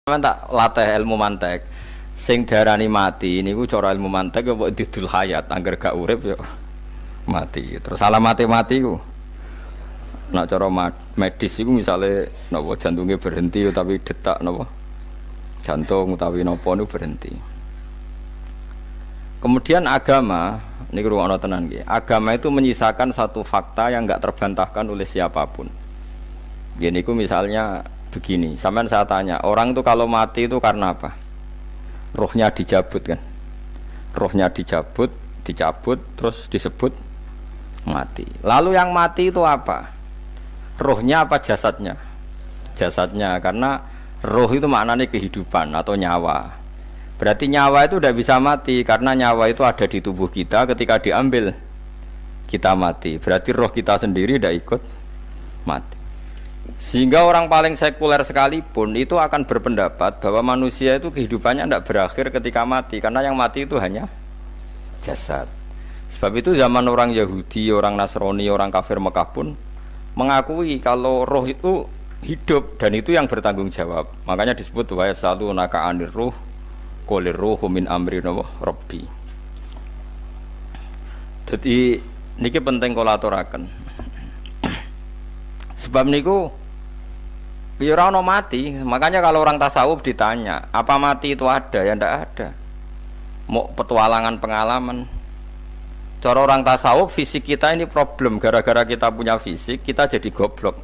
Sampeyan tak latih ilmu mantek. Sing darani mati niku cara ilmu mantek kok didul hayat, angger gak urip yo mati. Terus alamat mati ku. Nek cara medis iku misale napa jantunge berhenti tapi detak napa jantung utawi napa niku berhenti. Kemudian agama, ini ruang tenan nggih. Agama itu menyisakan satu fakta yang enggak terbantahkan oleh siapapun. Gini ku misalnya begini, sampean saya tanya, orang itu kalau mati itu karena apa? Rohnya dicabut kan? Rohnya dicabut, terus disebut mati. Lalu yang mati itu apa? Rohnya apa jasadnya? Jasadnya, karena roh itu maknanya kehidupan atau nyawa. Berarti nyawa itu tidak bisa mati karena nyawa itu ada di tubuh kita, ketika diambil kita mati. Berarti roh kita sendiri tidak ikut mati. Sehingga orang paling sekuler sekalipun itu akan berpendapat bahwa manusia itu kehidupannya tidak berakhir ketika mati, karena yang mati itu hanya jasad. Sebab itu zaman orang Yahudi, orang Nasrani, orang kafir Mekah pun mengakui kalau roh itu hidup dan itu yang bertanggung jawab. Makanya disebut wa yasalunaka 'anir ruh qul ruhu min amri rabbi. Jadi niki penting kula aturaken. Sebab niku ya ora ono mati. Makanya kalau orang tasawuf ditanya, apa mati itu ada? Ya ndak ada. Mau petualangan pengalaman. Cara orang tasawuf fisik kita ini problem, gara-gara kita punya fisik kita jadi goblok.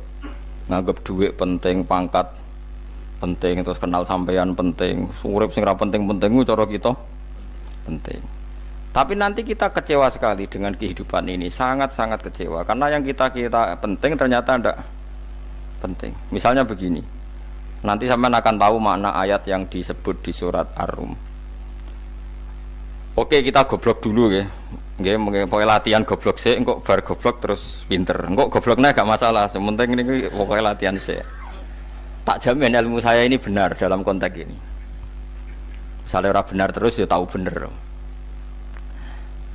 Nganggep duit penting, pangkat penting, terus kenal sampean penting, urip sing ra penting-penting cara kita penting. Tapi nanti kita kecewa sekali dengan kehidupan ini, sangat-sangat kecewa karena yang kita penting ternyata ndak penting. Misalnya begini, nanti sampean akan tahu makna ayat yang disebut di surat Ar-Rum. Oke, kita goblok dulu ya. Nggih, pokoke latihan goblok sik, engko bar goblok terus pinter. Engko gobloknya gak masalah, sementing ini pokoke latihan sik. Tak jamin ilmu saya ini benar dalam konteks ini. Misalnya ora benar terus ya tahu bener.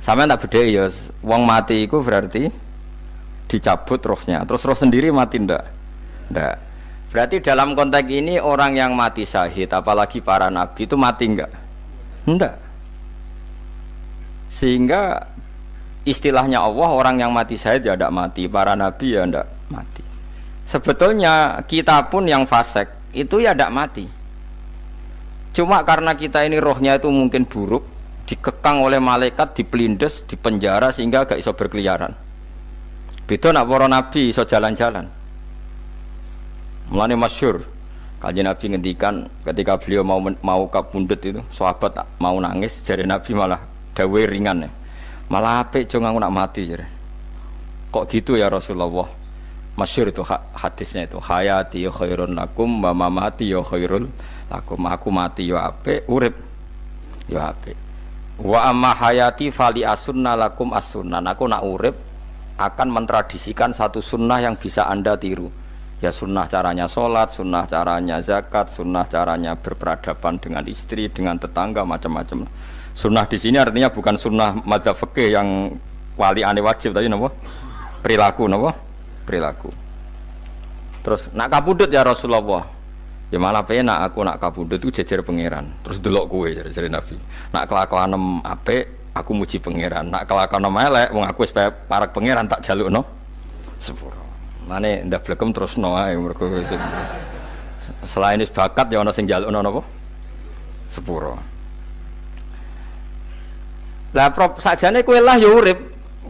Sampeyan tak bedheki ya, wong mati iku berarti dicabut rohnya, terus roh sendiri mati ndak? Ndak. Berarti dalam konteks ini orang yang mati syahid, apalagi para nabi itu mati enggak? Ndak. Sehingga istilahnya Allah, orang yang mati syahid ya ndak mati, para nabi ya ndak mati. Sebetulnya kita pun yang fasik itu ya ndak mati. Cuma karena kita ini rohnya itu mungkin buruk, dikekang oleh malaikat, dipelindes, dipenjara sehingga gak iso berkeliaran. Beda nak para nabi iso jalan-jalan. Mulane masyhur kanjeng Nabi ngendikan ketika beliau mau kabundut itu, sahabat mau nangis, jare Nabi malah dawuhe ringan. Malah apik cung aku nak mati jare. Kok gitu ya Rasulullah? Masyhur itu hadisnya itu, hayati khairun lakum wa mamati ya khairul lakum. Aku mati ya apik, urip ya apik. Wa amma hayati fali asunna lakum as-sunnah. Aku nak urip akan mentradisikan satu sunnah yang bisa Anda tiru. Ya sunnah caranya sholat, sunnah caranya zakat, sunnah caranya berperadaban dengan istri, dengan tetangga, macam-macam. Sunnah di sini artinya bukan sunnah madzhab fikih yang wali ane wajib tadi, napa? Perilaku, napa? Perilaku. Terus nak kabudut ya Rasulullah. Ya malah penak aku nak kabudut itu jejer pangeran. Terus delok kowe jare Nabi. Nak kelakuanem apik, aku muji pangeran. Nak kelakuanem elek, wong aku wis parek pangeran tak jalukno sepuro. Mane ndak blekem terusno ae mergo selain is bakat ya ana sing njalukno napa? Sepuro. Lah sakjane kowe lah ya urip.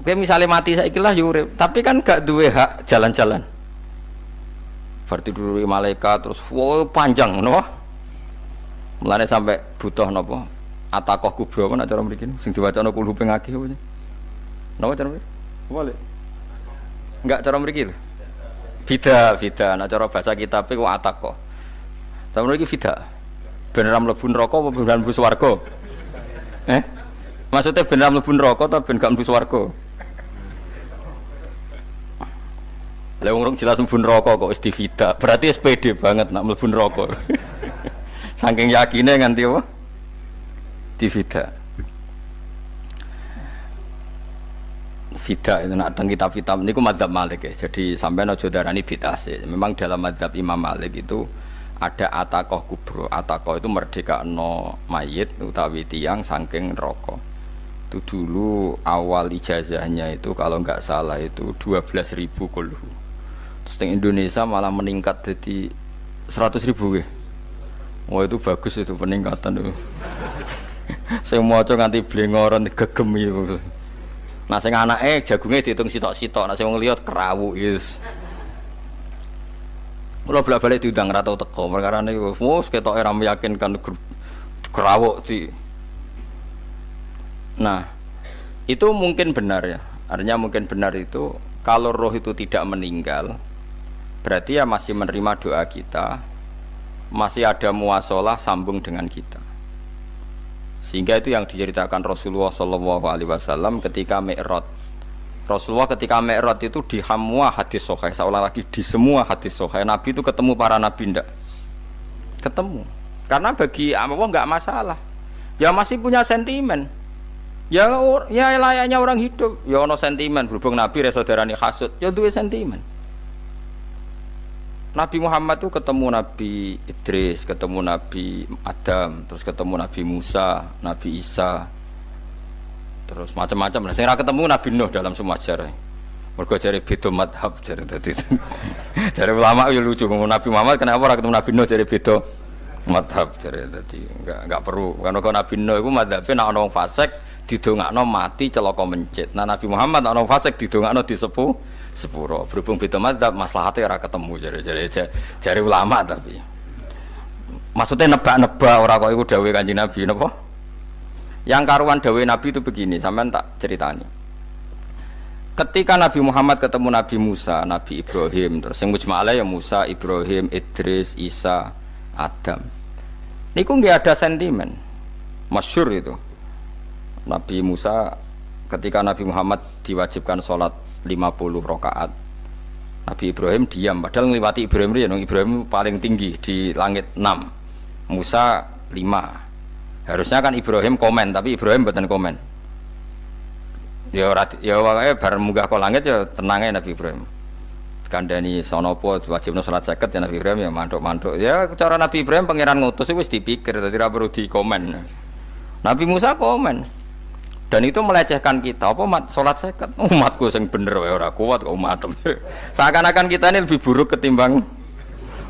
Kowe misale mati saiki lah ya urip, tapi kan gak duwe hak jalan-jalan. Berarti dulu malaikat terus wow panjang napa? Mulane sampai butuh napa? Atakoh kubro apa nak cara mriki sing diwacana kulo ping akeh apa? Napa cara mriki? Boleh. Enggak cara mriki lho. Fida, nak cara bahasa kitab iku atakoh. Cara mriki fida. Ben ra mlebu neraka apa ben mlebu swarga? Maksudnya ben ra mlebu neraka ta ben gak mlebu swarga? Lah wong jelas mlebu neraka kok wis divida. Berarti wis pede banget nak mlebu neraka. Saking yakine nganti apa? Divida. Vida itu nak teng kitab-kitab niku madzhab Malik ya. Jadi sampean aja darani bid'ah sih. Memang dalam madzhab Imam Malik itu ada atakoh kubro. Atakoh itu merdekano mayit utawi tiang saking neraka. Itu dulu awal ijazahnya itu kalau nggak salah itu 12.000 kulhu. Terus di Indonesia malah meningkat jadi 100.000 ya. Wah itu bagus itu peningkatan itu. Saya mau coba nganti blengoran gegem itu. Nah sing anake jagungnya dihitung sitok-sitok, nah sing wong liya kerawu yes. Kula bolak-balik diundang ra tau teko, perkara niku wis ketok ora meyakinkan kerawuk di. Nah, itu mungkin benar ya. Artinya mungkin benar itu kalau roh itu tidak meninggal, berarti ya masih menerima doa kita, masih ada muasalah sambung dengan kita. Sehingga itu yang diceritakan Rasulullah SAW ketika Mi'raj. Rasulullah ketika Mi'raj itu di semua hadis sahih, seolah lagi di semua hadis sahih Nabi itu ketemu para nabi ndak? Ketemu. Karena bagi Allah nggak masalah. Ya masih punya sentimen. Ya layaknya orang hidup. Ya ono sentimen berhubung Nabi saudarane hasud, ya duwe sentimen. Nabi Muhammad itu ketemu Nabi Idris, ketemu Nabi Adam, terus ketemu Nabi Musa, Nabi Isa, terus macam-macam. Nah, saya ketemu Nabi Nuh dalam semua sejarah. Mergo jare beda madhab jare dadi. Jare ulama yo lucu ngomong Nabi Muhammad kenapa ora ketemu Nabi Nuh jare beda madhab jare dadi enggak perlu. Karena kalau Nabi Nuh iku madhabe nek ana wong fasik didongakno mati celaka mencit. Nah Nabi Muhammad ana wong fasik didongakno disepuh sepuro. Berhubung beda madzhab maslahatnya ora ketemu jare ulama tapi maksudnya nebak-nebak ora kok iku dawuhe Kanjeng Nabi napa? Yang karuan dawuhe Nabi itu begini, sampean tak ceritani. Ketika Nabi Muhammad ketemu Nabi Musa, Nabi Ibrahim, terus yang mujma'ala ya Musa, Ibrahim, Idris, Isa, Adam. Niku nggih ada sentimen. Masyhur itu. Nabi Musa ketika Nabi Muhammad diwajibkan sholat 50 rakaat, Nabi Ibrahim diam, padahal ngliwati Ibrahim ya, Ibrahim paling tinggi di langit 6, Musa 5. Harusnya kan Ibrahim komen, tapi Ibrahim mboten komen. Ya wae bar munggah ke langit ya tenange Nabi Ibrahim. Kandhani sonopo wajibno salat 50 ya Nabi Ibrahim ya mantuk-mantuk. Ya cara Nabi Ibrahim pangeran ngutus wis dipikir dadi ora perlu dikomen. Nabi Musa komen. Dan itu melecehkan kita, apa sholat seket umatku yang bener ora kuat kok umat. Seakan-akan kita ini lebih buruk ketimbang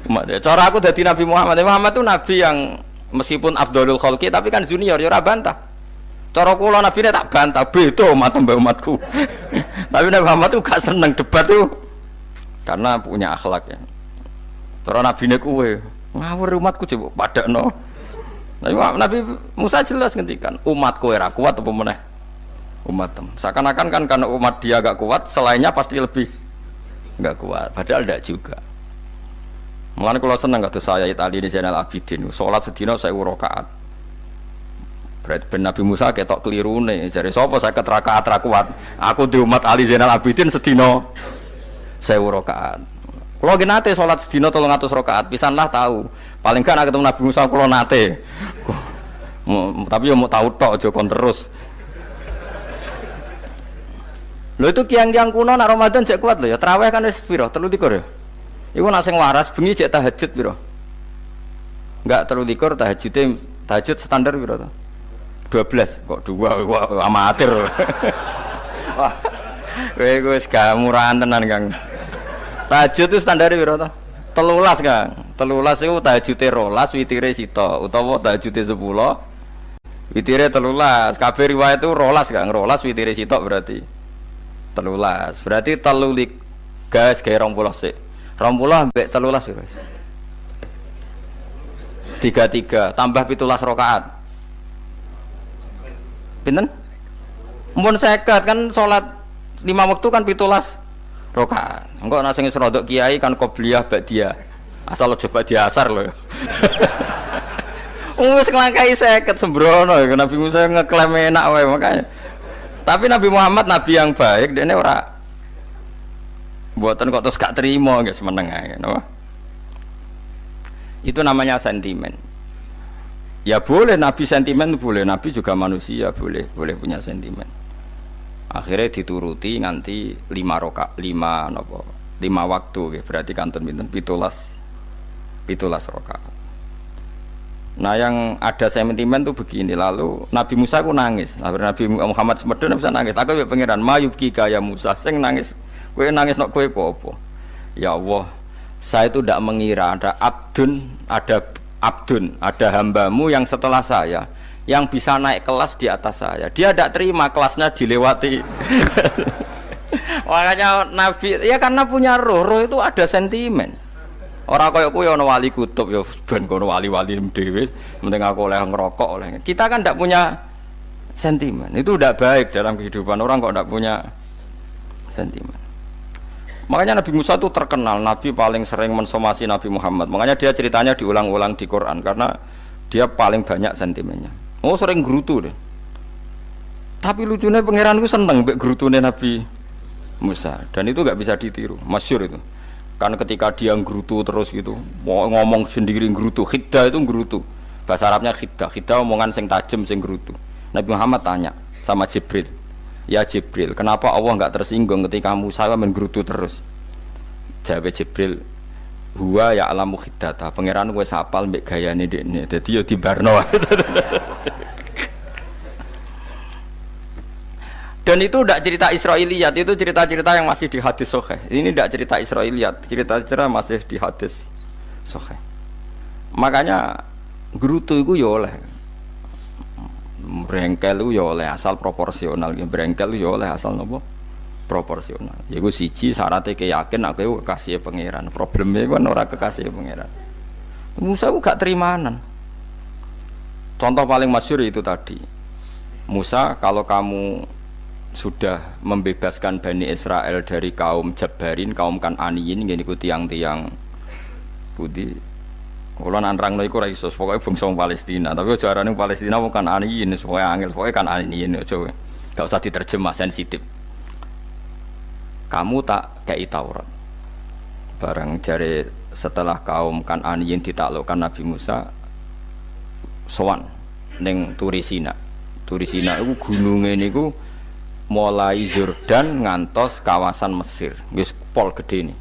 umat. Cara aku dari Nabi Muhammad itu nabi yang meskipun afdhalul khalqi tapi kan junior ya ora bantah. Cara kula nabi tak bantah beda umatku. Tapi Nabi Muhammad itu gak seneng debat tuh karena punya akhlak ya. Cara nabine kuwe ngawur umatku coba padakno. Nabi Musa jelas ngendikan umatku ora kuat apa meneh umat. Seakan-akan kan karena umat dia agak kuat, selainnya pasti lebih enggak kuat. Padahal tidak juga. Mulane kula seneng kados saya Itali di Zainal Abidin, salat sedina 1000 rakaat. Berarti ben Nabi Musa ketok kelirune, jare sapa 50 rakaat ra kuat. Aku di umat Ali Zainal Abidin sedina 1000 rakaat. Kula ge nate salat sedina 300 rakaat, pisanlah tahu. Paling kan ketemu Nabi Musa kula nate. Tapi yo mau tahu tok aja kon terus. Lho itu kiang-kiang kuno nak Ramadan cek kuat lho ya. Tarawih kan wis piro? 33 ya. Iku nak sing waras bengi cek tahajud piro? Enggak 33 tahajud standar piro to? 12 kok 2 amatir. Wah. Kowe wis gak murahan tenan, Kang. Tahajud itu standar piro to? 13, Kang. 13 iku tahajude 12, witire sita utawa tahajude 10. Witire 13. Kabeh riwayat itu 12, Kang. 12 witire sita berarti 13. Berarti 3 gas gawe 20 sik. 20 mbek 13 piro? 33 tambah 17 rakaat. Pinten? Mun 50 kan salat 5 waktu kan 17 rakaat. Engko nek sing rodok kiai kan qobliyah ba'diyah. Asal coba diasar lho. Wis nglangkai 50 sembrono Nabi Musa ngeklaim enak wae makanya. Tapi Nabi Muhammad nabi yang baik, dene ora mboten kok terus gak terima nggih semeneng ae, napa? Itu namanya sentimen. Ya boleh nabi sentimen boleh, nabi juga manusia boleh punya sentimen. Akhirnya dituruti nganti 5 waktu nggih, berarti kanten pinten 17 rakaat. Nah yang ada sentimen tuh begini, lalu Nabi Musa ku nangis, Nabi Muhammad semedon bisa nangis. Aku ya pangeran mayubki kaya Musa, sing nangis, kowe nangis nok kowe apa? Ya Allah, saya itu tidak mengira ada abdun, ada hambamu yang setelah saya, yang bisa naik kelas di atas saya. Dia tidak terima kelasnya dilewati. Makanya Nabi, ya karena punya roh itu ada sentimen. Orang kaya kuwi ana wali kutub ya ben kono wali-wali dhewe, penting aku oleh ngerokok oleh. Kita kan tidak punya sentimen. Itu tidak baik dalam kehidupan orang kok tidak punya sentimen. Makanya Nabi Musa itu terkenal Nabi paling sering mensomasi Nabi Muhammad. Makanya dia ceritanya diulang-ulang di Quran karena dia paling banyak sentimennya. Oh sering gerutu deh. Tapi lucunya pangeran itu seneng mbek gerutune Nabi Musa dan itu nggak bisa ditiru, masyhur itu. Kan ketika dia ngrutu terus gitu, ngomong sendiri ngrutu, khiddah itu ngrutu. Bahasa Arabnya khiddah omongan sing tajem sing ngrutu. Nabi Muhammad tanya sama Jibril, "Ya Jibril, kenapa Allah enggak tersinggung ketika Musa menggerutu terus?" Jawab Jibril, "Huwa ya alamu khiddata." Pangeran wis hafal mbek gayane dekne. Dadi ya dibarno. Dan itu tidak cerita Israiliyat, itu cerita-cerita yang masih di hadis sahih. Ini tidak cerita Israiliyat, cerita-cerita masih di hadis sahih. Makanya gerutu itu ya oleh, brengkel itu ya oleh asal proporsional, brengkel itu ya oleh asal nopo proporsional. Yaiku siji syaratnya keyakin aku kekasih pangeran. Problemnya kan orang kekasih pangeran. Musa itu gak terimanan. Contoh paling masyhur itu tadi. Musa, kalau kamu sudah membebaskan Bani Israel dari kaum Jabbarin, kaum Kan'aniyin, ngene iku tiang-tiang budi. Kula nanrangno iku ora iso, pokoke bangsa Palestina, tapi aja arane Palestina wong Kan'aniyin, pokoke angel, pokoke Kan'aniyin aja. Gak usah diterjemah sensitif. Kamu tak kei Taurat. Bareng jare setelah kaum Kan'aniyin ditaklukkan Nabi Musa sowan ning Turisina. Turisina iku gununge niku mulai Yordan ngantos kawasan Mesir, wis pol gede nih.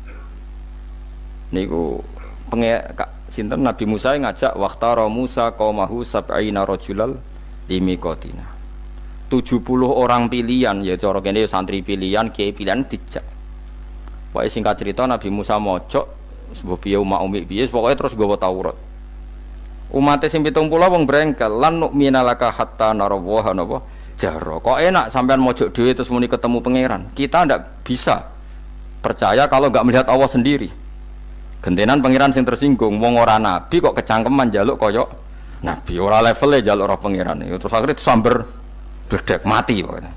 Niku sinten Nabi Musa ngajak waqtara Musa qaumahu sab'ina rajulal limiqatina. 70 orang pilihan ya cara kene santri pilihan, kiai pilihan dijak. Pokoke singkat cerita Nabi Musa mojok sebab piye umat umi piye pokoke terus nggawa Taurat. Umat sing 70 wong brengkel lan nu'minalaka hatta narawaha napa jaro. Kok enak sampean mojok dhewe terus muni ketemu pangeran. Kita ndak bisa percaya kalau enggak melihat Allah sendiri. Gentenan pangeran sing tersinggung, wong ora nabi kok kecangkeman njaluk koyok nabi, ora levele njaluk roh pangeran. Terus akhirnya samber bledek mati pokoknya.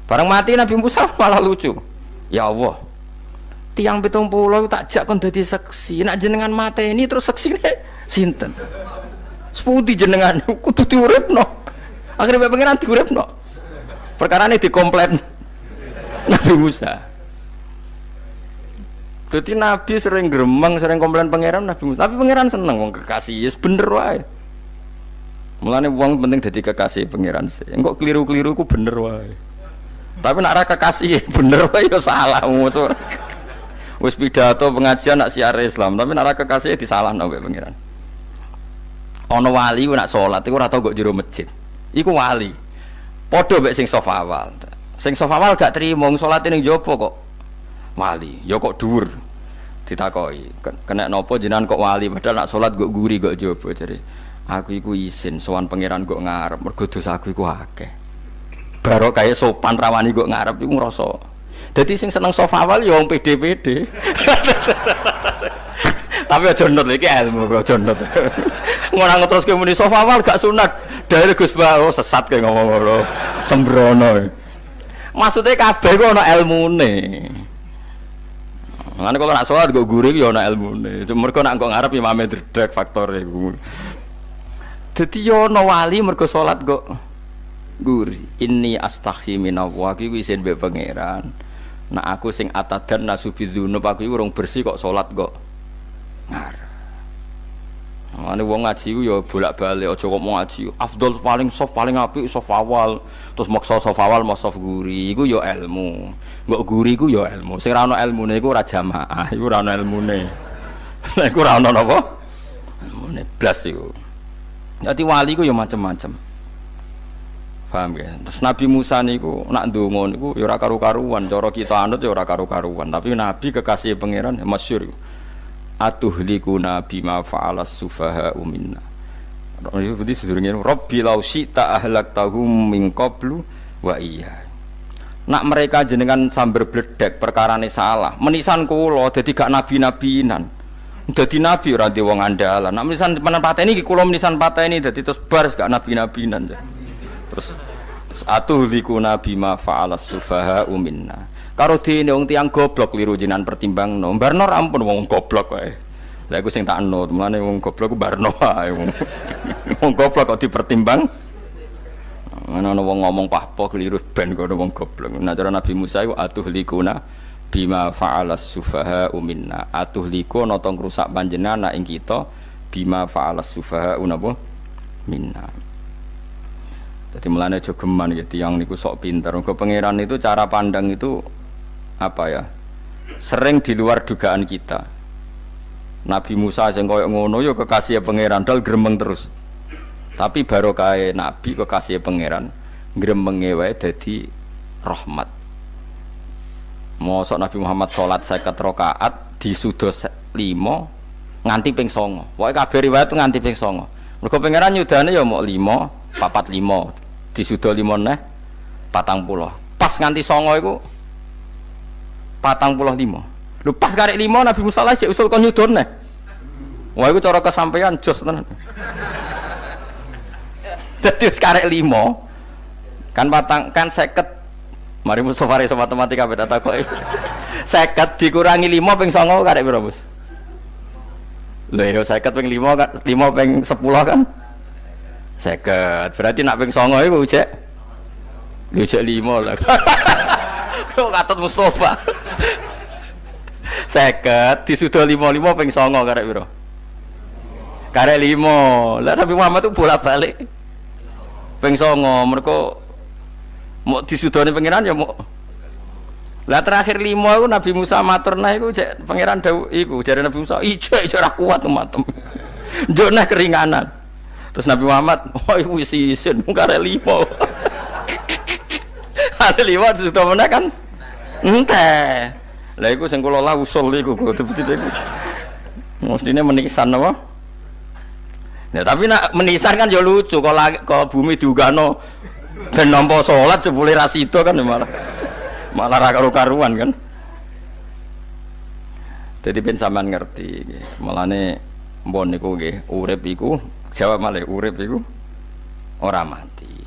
Bareng mati Nabi Musa malah lucu. Ya Allah, tiang 70 tak jak kon dadi saksi. Nek jenengan mateni terus saksine sinten? Sepundi jenengan kudu diuripno. Akhirnya pengiran diuripno. Perkara ini dikomplain Nabi Musa. Jadi Nabi sering gremeng, sering komplain pangeran Nabi Musa. Tapi pangeran seneng wong kekasih, yes bener wae. Mulane wong penting dadi kekasih pangeran sih. Engko keliru-keliru ku bener wae. Tapi nek ora kekasih bener wae ya salah musuh. Wis pidato pengajian nak siar Islam, tapi nek ora kekasih disalahno mbek pangeran. Ana wali ku nak salat iku ora tau kok jero masjid. Iku wali. Padha mek sing saf awal. Sing saf awal gak trimo salate ning jaba kok wali. Ya kok dhuwur. Ditakoki, kena napa jenengan kok wali padahal nak salat kok guri kok jaba jare. Aku iku isin sowan pangeran kok ngarep mergo dosaku iku akeh. Baro kaya sopan rawani kok ngarep iku ngrasa. Dadi sing seneng saf awal ya wong pede-pede. Tapi aja nut iki ilmu aja nut. Ngono ngeteruske muni saf awal gak sunat. Dari Gus Bawo sesat kayak ngomong ngono, sembrono. Maksudnya kabeh kok ana ilmune. Ngene kalau nak sholat kok guri ya ana ilmune. Mergo nak kok ngarep imame dredeg faktor iku. Dadi yo ana wali mergo sholat kok guri. Inni astaghfi minallah iki isin mbek pangeran. Nak aku sing atadan nasubidzunub aku iki urung bersih kok sholat kok ngarep. Ane wong ngaji ku ya bolak-balik aja kok mau ngaji. Afdol paling soft paling apik soft awal, terus maksa soft awal mau soft guri iku ya ilmu. Mbok guri ku ya ilmu. Sing ora ana ilmune iku ora jamaah, iku ora ana ilmune. Lah iku ora ono napa? Mene blas iku. Dadi wali ku ya macam-macam. Paham ya? Terus Nabi Musa niku nak ndonga niku ya ora karu-karuan, cara kita anut ya ora karu-karuan, tapi Nabi kekasih pangeran ya masyhur. Atuhlikuna bima fa'alas sufaha minna. Itu berarti sedurunge Rabbi law syi'ta ahlaktahum min qablu wa iya. Nak mereka jenengan sambar bledek perkarane salah, menisan kula dadi gak nabi-nabinan. Dadi nabi ora di wong andalan. Nak menisan pateni iki kula menisan pateni dadi terus bar gak nabi-nabinan. Terus atuhlikuna bima fa'alas sufaha minna. Karo dene wong tiyang goblok liru jinan pertimbangno. Barno ampun wong goblok wae. Lah iku sing tak anut, mulane wong goblok ku barno wae wong. Wong goblok kok dipertimbang. Ana wong ngomong pahpo keliru ben kono wong goblok. Nah cara Nabi Musa iku atuhlikuna bima fa'alas sufaha minna. Atuhliku ana tong rusak panjenengan ing kita bima fa'alas sufaha napa minna. Jadi mulane aja geman ya tiyang niku sok pinter. Mergo pangeran itu cara pandang itu apa ya? Sering di luar dugaan kita. Nabi Musa sing koyo ngono ya kekasih pangeran dal gremeng terus. Tapi barokah nabi kekasih pangeran gremenge wae dadi rahmat. Mosok Nabi Muhammad salat 50 rakaat disudos 5 nganti ping 9. Pokoke kabeh riwayat nganti ping 9. Mergo pangeran nyudane ya mok 5, 45. Disudo 5 neh 40. Pas nganti 9 iku 45. Lho pas karek 5 Nabi Musa lagi usul kon nyudon neh. Wah iku cara kesampaian jos tenan. Dadi karek 5 kan kan 50. Mari Mustofa iso matematika beda takoki. 50 dikurangi 5 ping 9 karek piro, Bos? Lho ya 50 ping 5 kan 5 ping 10 kan 50. Berarti nak ping 9 iku cek. Yo cek 5 lah. Kok katut Mustofa. 50 disudo 5 ping 9 karek piro? Karek 5. Lah Nabi Muhammad itu bolak-balik. Ping 9 mergo mau disudone pangeran ya mau. Lah terakhir 5 iku Nabi Musa matur nah iku cek pangeran dawuh iku jare Nabi Musa ijo ora kuat matem. Njuk nah keringanan. Terus Nabi Muhammad, oh iku wis isin karek 5. Ada 5 sudah mana kan? Enteh. Lah iku sing kula lah usul iku betul-betul iku. Mestine menisan apa? Nah, tapi nak menisan kan ya lucu kalau bumi diugano ben nampa salat jebule ra sida kan malah ra karo-karuan kan. Jadi ben sampean ngerti nggih. Mulane mbon niku nggih urip iku jawab malih urip iku ora mati.